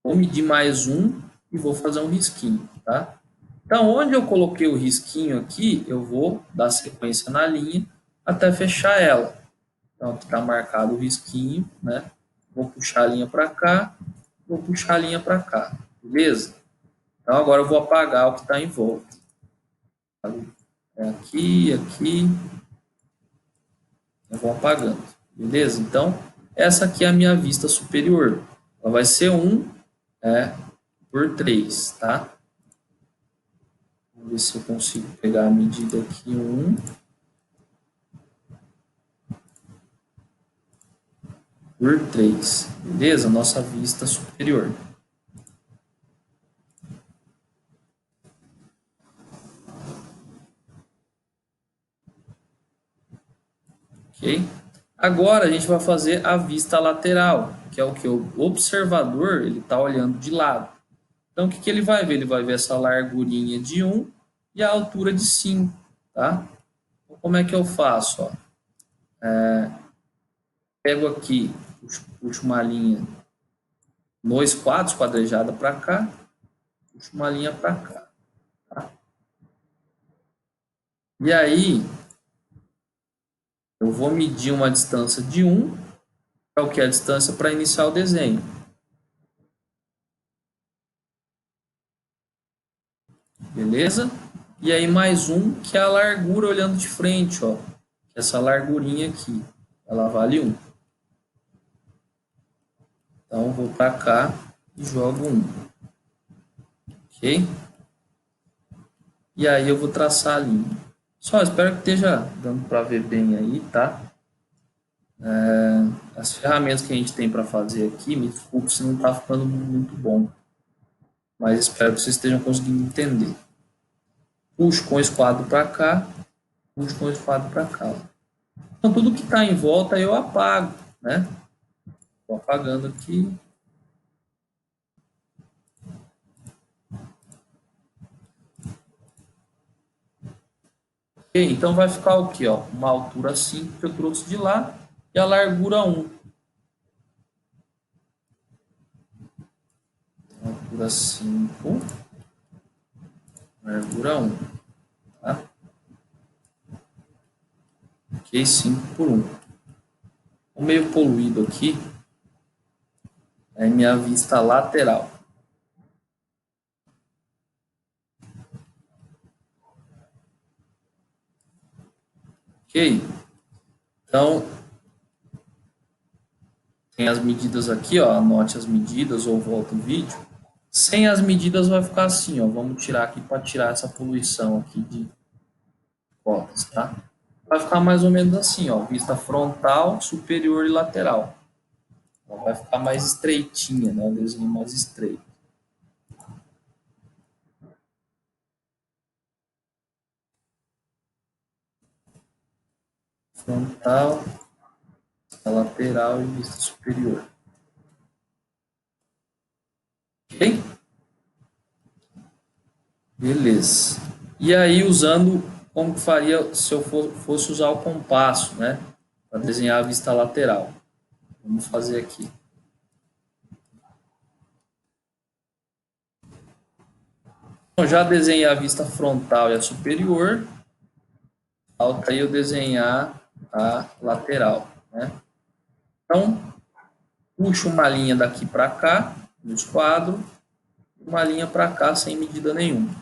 Vou medir mais 1 e vou fazer um risquinho, tá? Então, onde eu coloquei o risquinho aqui, eu vou dar sequência na linha até fechar ela. Então, aqui está marcado o risquinho, né? Vou puxar a linha para cá, vou puxar a linha para cá, beleza? Então, agora eu vou apagar o que está em volta. É aqui, aqui, eu vou apagando, beleza? Então, essa aqui é a minha vista superior. Ela vai ser 1 por 3, tá? Vamos ver se eu consigo pegar a medida aqui, 1 por 3, beleza? Nossa vista superior. Ok? Agora a gente vai fazer a vista lateral, que é o que o observador ele está olhando de lado. Então o que, que ele vai ver? Ele vai ver essa largurinha de 1 e a altura de 5, tá? Então, como é que eu faço? Ó? Pego aqui, puxo uma linha no esquadro, esquadrejada para cá, puxo uma linha para cá. Tá? E aí eu vou medir uma distância de 1, que é o que é a distância para iniciar o desenho. Beleza? E aí mais 1, que é a largura olhando de frente, ó. Essa largurinha aqui, ela vale 1. Então, vou para cá e jogo 1. Ok? E aí eu vou traçar a linha. Só espero que esteja dando para ver bem aí, tá? As ferramentas que a gente tem para fazer aqui, me desculpe se não está ficando muito bom. Mas espero que vocês estejam conseguindo entender. Puxo com o esquadro para cá, puxo com o esquadro para cá. Então, tudo que está em volta eu apago, né? Estou apagando aqui. Ok, então vai ficar o quê? Ó? Uma altura 5 que eu trouxe de lá e a largura 1. Altura 5, largura 1. Tá? Ok, 5 por 1. O meio poluído aqui é minha vista lateral. Ok? Então, tem as medidas aqui, ó. Anote as medidas ou volta o vídeo. Sem as medidas vai ficar assim, ó. Vamos tirar aqui para tirar essa poluição aqui de cotas, tá? Vai ficar mais ou menos assim, ó. Vista frontal, superior e lateral. Ela vai ficar mais estreitinha, né? O desenho mais estreito. Frontal, lateral e vista superior. Ok? Beleza. E aí, usando como que faria se eu fosse usar o compasso, né? Para desenhar a vista lateral. Vamos fazer aqui. Então, já desenhei a vista frontal e a superior. Falta aí eu desenhar a lateral, né? Então, puxo uma linha daqui para cá, no esquadro, uma linha para cá sem medida nenhuma.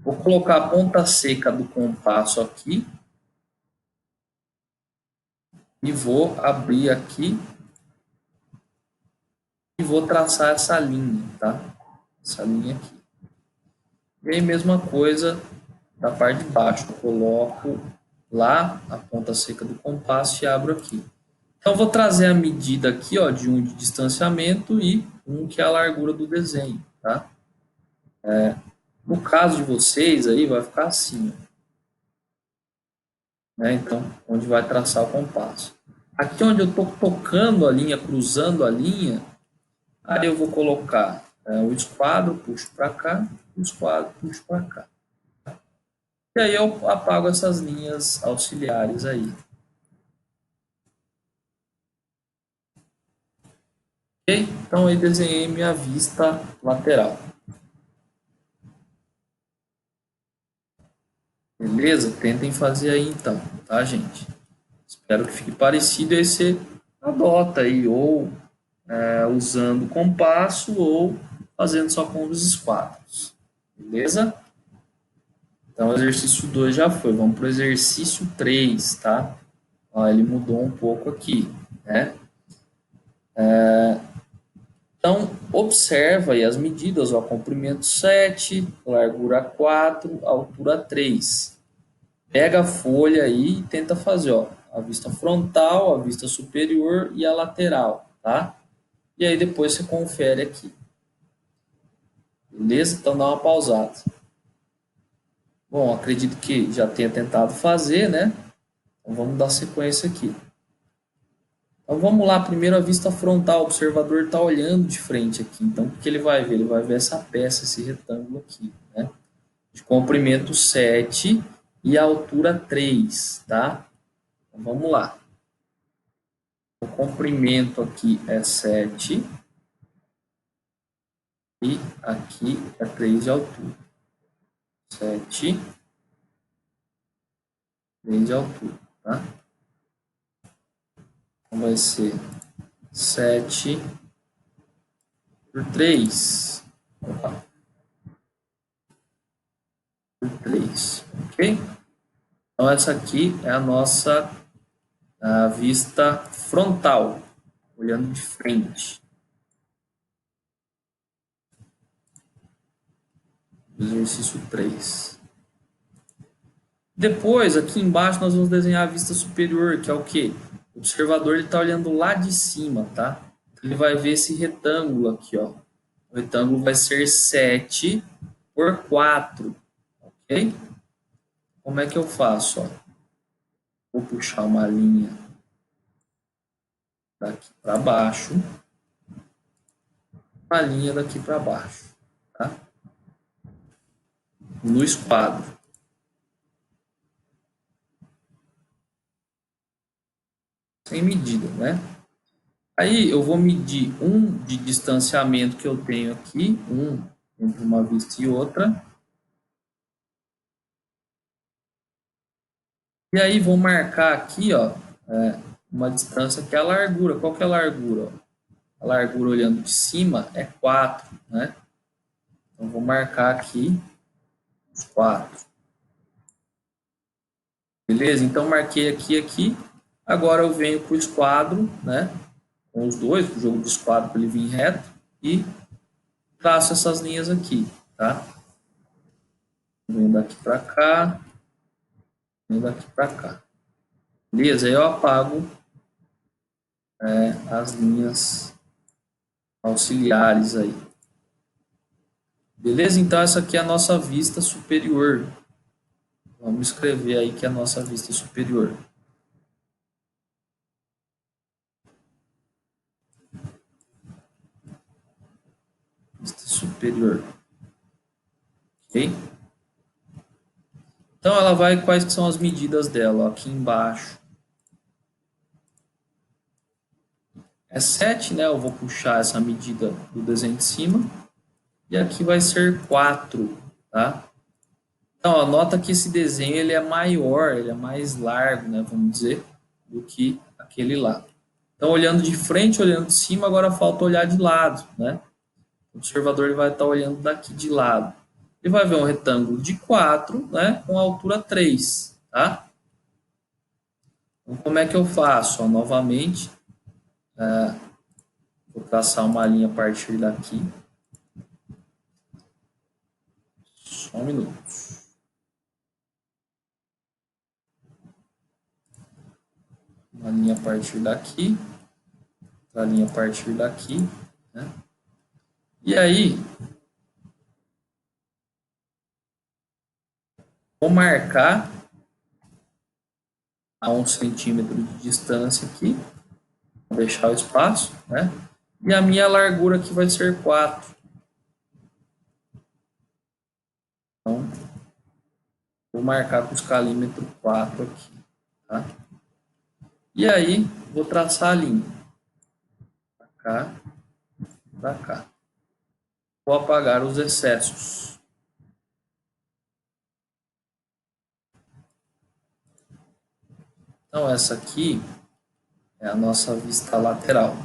Vou colocar a ponta seca do compasso aqui e vou abrir aqui e vou traçar essa linha, tá? Essa linha aqui. E aí, mesma coisa da parte de baixo. Eu coloco lá a ponta seca do compasso e abro aqui. Então, vou trazer a medida aqui, ó, de um de distanciamento e um que é a largura do desenho, tá? No caso de vocês, aí vai ficar assim, né? Então, onde vai traçar o compasso. Aqui onde eu estou tocando a linha, cruzando a linha, aí eu vou colocar o esquadro, puxo para cá, o esquadro, puxo para cá. E aí eu apago essas linhas auxiliares aí. Ok? Então aí desenhei minha vista lateral. Beleza? Tentem fazer aí então, tá, gente? Espero que fique parecido e aí você adota aí, ou usando compasso ou fazendo só com os esquadros. Beleza? Então, o exercício 2 já foi. Vamos para o exercício 3, tá? Ó, ele mudou um pouco aqui, né? Então, observa aí as medidas, ó, comprimento 7, largura 4, altura 3. Pega a folha aí e tenta fazer, ó, a vista frontal, a vista superior e a lateral, tá? E aí depois você confere aqui. Beleza? Então dá uma pausada. Bom, acredito que já tenha tentado fazer, né? Então vamos dar sequência aqui. Então vamos lá, primeiro a vista frontal, o observador está olhando de frente aqui. Então o que ele vai ver? Ele vai ver essa peça, esse retângulo aqui, né? De comprimento 7 e altura 3, tá? Então vamos lá. O comprimento aqui é 7 e aqui é 3 de altura. 7, 3 de altura, tá? Então vai ser 7 por 3. Opa, por 3, ok? Então essa aqui é a nossa vista frontal, olhando de frente. Exercício 3. Depois, aqui embaixo, nós vamos desenhar a vista superior, que é o quê? O observador está olhando lá de cima, tá? Ele vai ver esse retângulo aqui, ó. O retângulo vai ser 7 por 4, ok? Como é que eu faço, ó? Vou puxar uma linha daqui para baixo, uma linha daqui para baixo, tá? No esquadro. Sem medida, né? Aí eu vou medir um de distanciamento que eu tenho aqui, um entre uma vista e outra. E aí vou marcar aqui, ó, uma distância que é a largura. Qual que é a largura? A largura olhando de cima é 4, né? Então vou marcar aqui os 4. Beleza? Então marquei aqui. Agora eu venho para o esquadro, né? Com os dois, o jogo do esquadro para ele vir reto e traço essas linhas aqui, tá? Venho daqui para cá, venho daqui para cá. Beleza? Aí eu apago as linhas auxiliares aí. Beleza? Então essa aqui é a nossa vista superior. Vamos escrever aí que é a nossa vista superior. Vista superior. Ok? Então ela vai, quais são as medidas dela? Ó, aqui embaixo. É 7, né? Eu vou puxar essa medida do desenho de cima. E aqui vai ser 4, tá? tá? Então, ó, nota que esse desenho ele é maior, ele é mais largo, né, vamos dizer, do que aquele lá. Então, olhando de frente, olhando de cima, agora falta olhar de lado, né? O observador ele vai estar olhando daqui de lado. Ele vai ver um retângulo de 4, né, com altura 3, tá? Então, como é que eu faço? Ó, novamente, vou traçar uma linha a partir daqui. Só um minuto. Uma linha a partir daqui, outra linha a partir daqui, né? E aí, vou marcar a 1 centímetro de distância aqui, vou deixar o espaço, né? E a minha largura aqui vai ser 4. Então, vou marcar com o escalímetro 4 aqui, tá? E aí, vou traçar a linha. Pra cá, pra cá. Vou apagar os excessos. Então, essa aqui é a nossa vista lateral.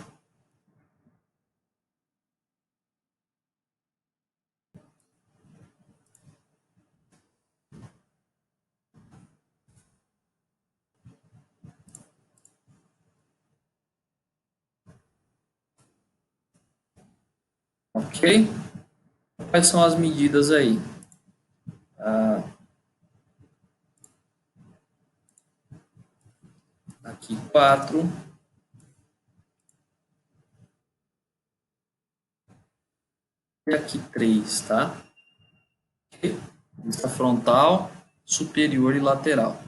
Ok? Quais são as medidas aí? Aqui 4. E aqui 3, tá? Vista frontal, superior e lateral.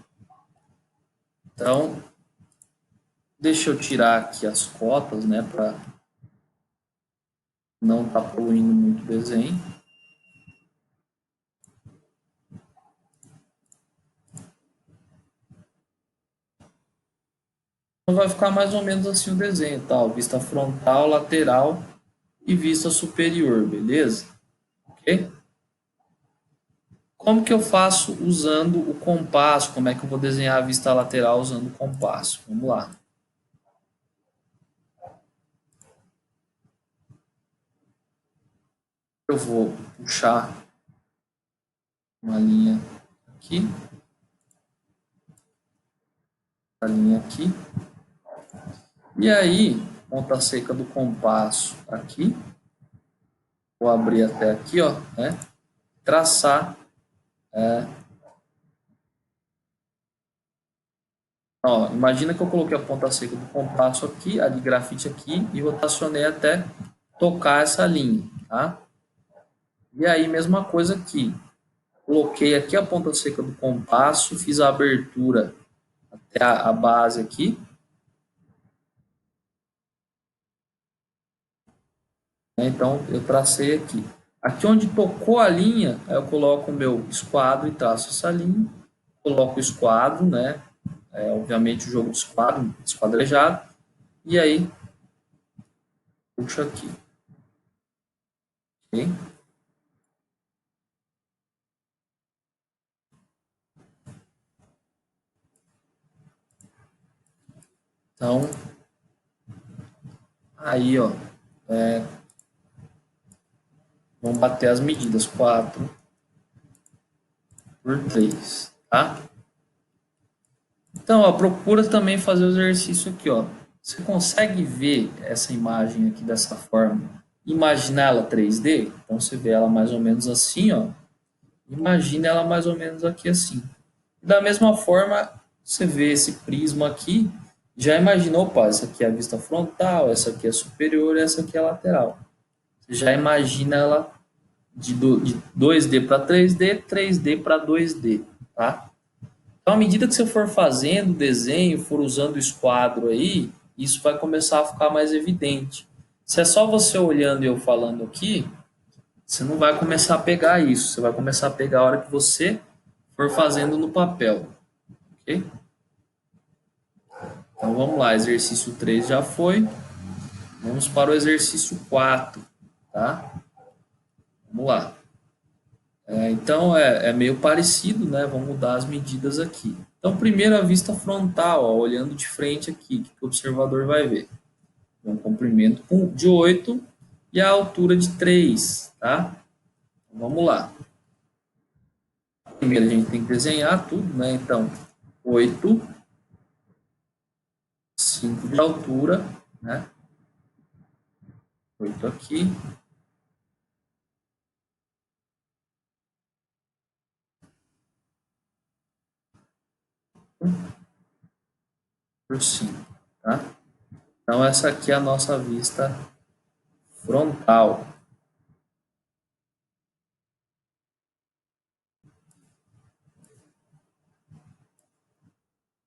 Então, deixa eu tirar aqui as cotas, né, para não estar poluindo muito o desenho. Então, vai ficar mais ou menos assim o desenho, tá? Vista frontal, lateral e vista superior, beleza? Ok? Como que eu faço usando o compasso? Como é que eu vou desenhar a vista lateral usando o compasso? Vamos lá. Eu vou puxar uma linha aqui, a linha aqui, e aí, ponta seca do compasso aqui, vou abrir até aqui, ó, né? Traçar, ó, imagina que eu coloquei a ponta seca do compasso aqui, a de grafite aqui, e rotacionei até tocar essa linha, tá? E aí, mesma coisa aqui, coloquei aqui a ponta seca do compasso, fiz a abertura até a base aqui, né? Então eu tracei aqui. Aqui onde tocou a linha, eu coloco o meu esquadro e traço essa linha, coloco o esquadro, né? Obviamente o jogo de esquadro, esquadrejado, e aí puxo aqui. Ok? Então, aí, ó, vamos bater as medidas, 4 por 3, tá? Então, ó, procura também fazer o exercício aqui, ó. Você consegue ver essa imagem aqui dessa forma? Imaginar ela 3D? Então, você vê ela mais ou menos assim, ó. Imagina ela mais ou menos aqui assim. Da mesma forma, você vê esse prisma aqui, já imaginou, opa, essa aqui é a vista frontal, essa aqui é superior, essa aqui é lateral. Você já imagina ela de 2D para 3D, 3D para 2D, tá? Então, à medida que você for fazendo o desenho, for usando o esquadro aí, isso vai começar a ficar mais evidente. Se é só você olhando e eu falando aqui, você não vai começar a pegar isso. Você vai começar a pegar a hora que você for fazendo no papel, ok? Então, vamos lá. Exercício 3 já foi. Vamos para o exercício 4, tá? Vamos lá. Então, é meio parecido, né? Vamos mudar as medidas aqui. Então, primeiro a vista frontal, ó, olhando de frente aqui, o que o observador vai ver? Um comprimento de 8 e a altura de 3, tá? Então, vamos lá. Primeiro a gente tem que desenhar tudo, né? Então, 8, 5 de altura, né? 8 aqui, por 5, tá? Então, essa aqui é a nossa vista frontal.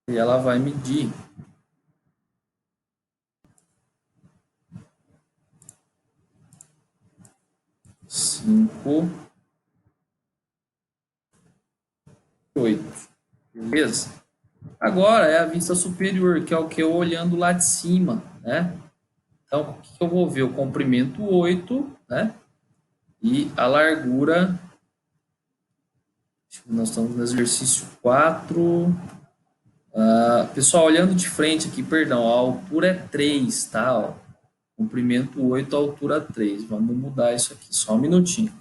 E ela vai medir 5, 8. Beleza? Agora é a vista superior, que é o que eu olhando lá de cima, né? Então, o que eu vou ver? O comprimento 8, né? E a largura, nós estamos no exercício 4. Pessoal, olhando de frente aqui, perdão, a altura é 3, tá? Ó, comprimento 8, altura 3. Vamos mudar isso aqui, só um minutinho.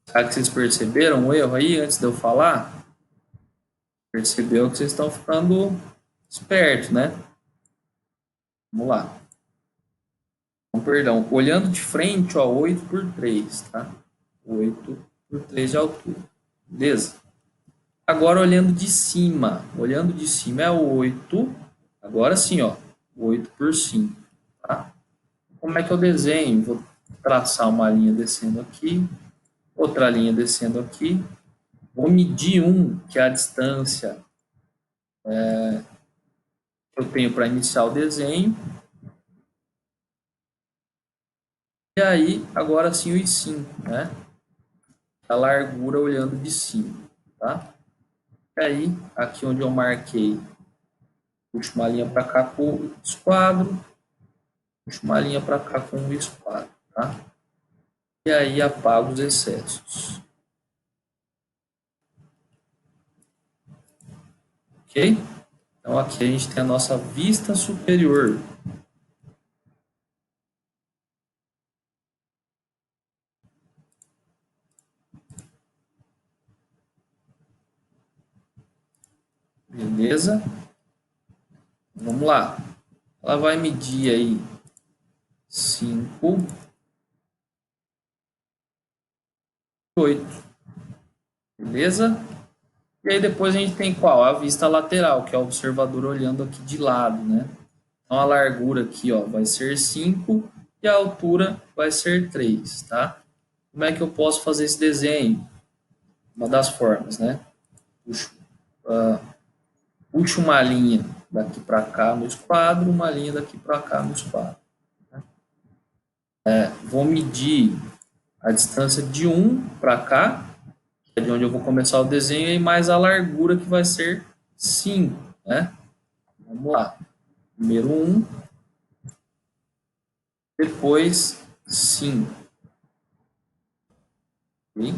Será que vocês perceberam o erro aí antes de eu falar? Percebeu que vocês estão ficando espertos, né? Vamos lá. Então, perdão, olhando de frente, ó, 8 por 3, tá? 8 por 3 de altura. Beleza? Agora olhando de cima é 8. Agora sim, ó, 8 por 5, tá? Como é que eu desenho? Vou traçar uma linha descendo aqui, outra linha descendo aqui. Vou medir que é a distância que eu tenho para iniciar o desenho. E aí, agora sim, os 5, né? A largura olhando de cima, tá? E aí, aqui onde eu marquei, puxo uma linha para cá com o esquadro, puxo uma linha para cá com o esquadro, tá? E aí apago os excessos. Ok? Então aqui a gente tem a nossa vista superior. Beleza? Vamos lá. Ela vai medir aí 5, 8. Beleza? E aí depois a gente tem qual? A vista lateral, que é o observador olhando aqui de lado, né? Então a largura aqui, ó, vai ser 5 e a altura vai ser 3, tá? Como é que eu posso fazer esse desenho? Uma das formas, né? Puxo, puxo uma linha daqui para cá no esquadro, uma linha daqui para cá no esquadro. Vou medir a distância de para cá, que é de onde eu vou começar o desenho, e mais a largura, que vai ser 5, né? Vamos lá. Primeiro depois 5. Okay?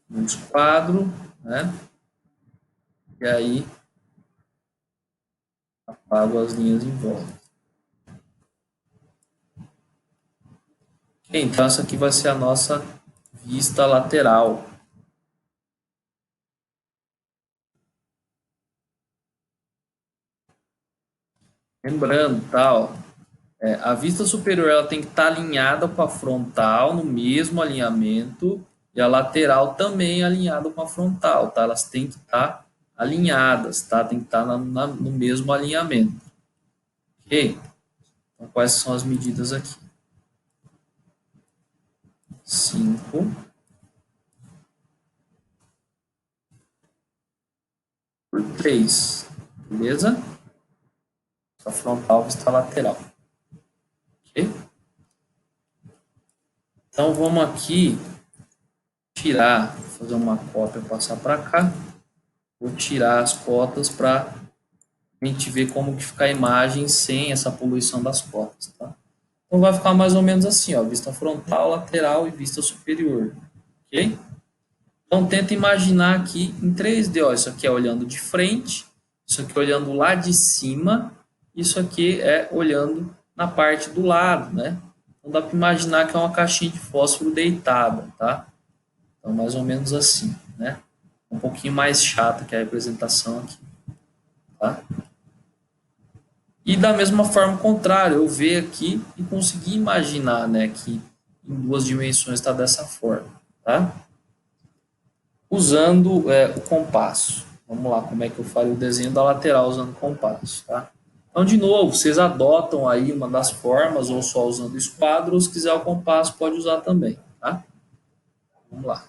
No esquadro, né? E aí apago as linhas em volta. Okay, então essa aqui vai ser a nossa vista lateral. Lembrando, tá, ó, a vista superior ela tem que estar alinhada com a frontal no mesmo alinhamento e a lateral também alinhada com a frontal, tá? Elas têm que estar alinhadas, tá? Tem que estar no mesmo alinhamento. Ok? Então, quais são as medidas aqui? 5 por 3, beleza? A frontal, vista lateral. Ok? Então, vamos aqui tirar, fazer uma cópia, passar para cá. Vou tirar as cotas para a gente ver como que fica a imagem sem essa poluição das cotas, tá? Então, vai ficar mais ou menos assim, ó, vista frontal, lateral e vista superior, ok? Então, tenta imaginar aqui em 3D, ó, isso aqui é olhando de frente, isso aqui é olhando lá de cima, isso aqui é olhando na parte do lado, né? Então, dá para imaginar que é uma caixinha de fósforo deitada, tá? Então, mais ou menos assim, né? Um pouquinho mais chata que a representação aqui, tá? E da mesma forma, contrário, eu ver aqui e conseguir imaginar, né, que em 2 dimensões está dessa forma, tá? Usando o compasso. Vamos lá, como é que eu faria o desenho da lateral usando compasso, tá? Então, de novo, vocês adotam aí uma das formas, ou só usando o esquadro, ou se quiser o compasso, pode usar também, tá? Vamos lá.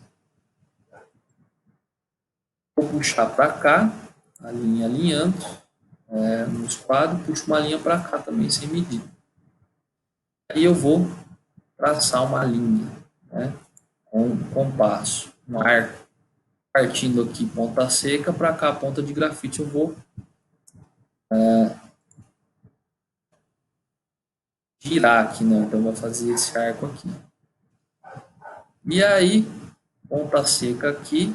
Vou puxar para cá, a linha alinhando, no esquadro, puxo uma linha para cá também, sem medida. Aí eu vou traçar uma linha, né, com um compasso, um arco, partindo aqui ponta seca, para cá ponta de grafite, eu vou girar aqui, né? Então, vai fazer esse arco aqui. E aí, ponta seca aqui,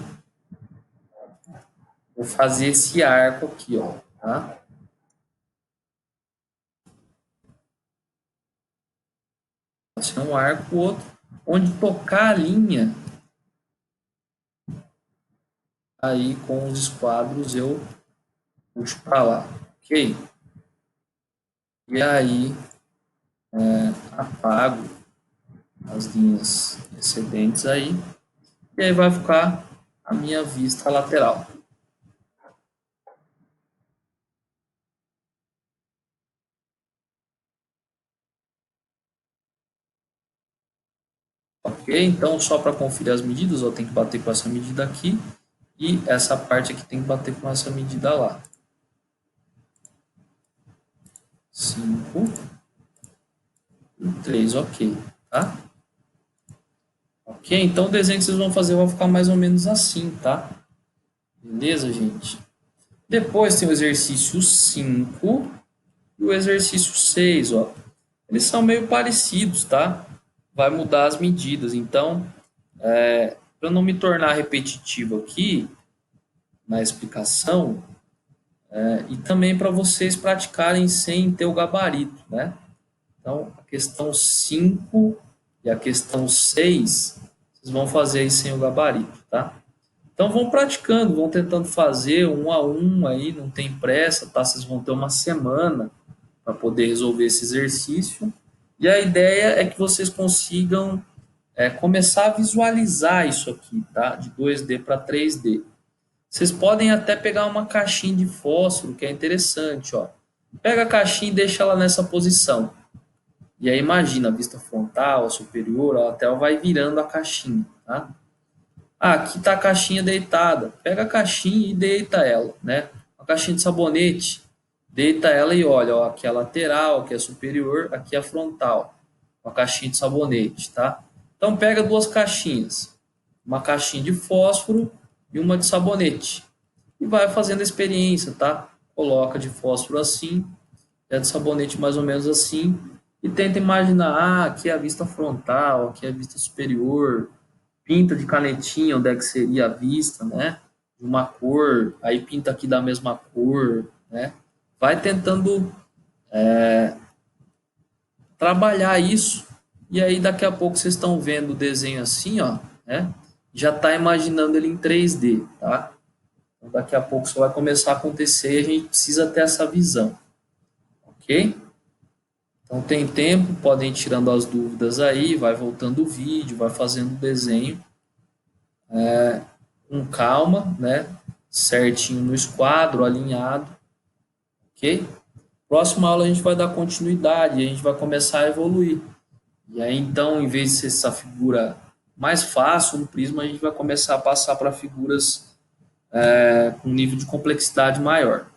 vou fazer esse arco aqui, ó, tá? Esse é um arco, o outro, onde tocar a linha, aí com os esquadros eu puxo para lá, ok? E aí, apago as linhas excedentes aí, e aí vai ficar a minha vista lateral. Ok? Então, só para conferir as medidas, eu tenho que bater com essa medida aqui e essa parte aqui tem que bater com essa medida lá. 5 e 3, ok, tá? Ok? Então, o desenho que vocês vão fazer vai ficar mais ou menos assim, tá? Beleza, gente? Depois tem o exercício 5 e o exercício 6, ó. Eles são meio parecidos, tá? Vai mudar as medidas. Então, para não me tornar repetitivo aqui na explicação, e também para vocês praticarem sem ter o gabarito, né? Então, a questão 5 e a questão 6, vocês vão fazer aí sem o gabarito, tá? Então, vão praticando, vão tentando fazer um a um aí, não tem pressa, tá? Vocês vão ter uma semana para poder resolver esse exercício. E a ideia é que vocês consigam começar a visualizar isso aqui, tá? De 2D para 3D. Vocês podem até pegar uma caixinha de fósforo, que é interessante, ó. Pega a caixinha e deixa ela nessa posição. E aí imagina a vista frontal, a superior, a lateral, vai virando a caixinha, tá? Ah, aqui está a caixinha deitada. Pega a caixinha e deita ela, né? A caixinha de sabonete, deita ela e olha, ó, aqui é a lateral, aqui é a superior, aqui é a frontal. Uma caixinha de sabonete, tá? Então pega 2 caixinhas, uma caixinha de fósforo e uma de sabonete. E vai fazendo a experiência, tá? Coloca de fósforo assim, e a de sabonete mais ou menos assim, e tenta imaginar, ah, aqui é a vista frontal, aqui é a vista superior, pinta de canetinha onde é que seria a vista, né? De uma cor, aí pinta aqui da mesma cor, né? Vai tentando trabalhar isso, e aí daqui a pouco vocês estão vendo o desenho assim, ó, né? Já está imaginando ele em 3D, tá? Então, daqui a pouco isso vai começar a acontecer e a gente precisa ter essa visão, ok? Então tem tempo, podem ir tirando as dúvidas aí, vai voltando o vídeo, vai fazendo o desenho com calma, né? Certinho no esquadro, alinhado, ok? Próxima aula a gente vai dar continuidade, a gente vai começar a evoluir. E aí então, em vez de ser essa figura mais fácil no Prisma, a gente vai começar a passar para figuras com nível de complexidade maior.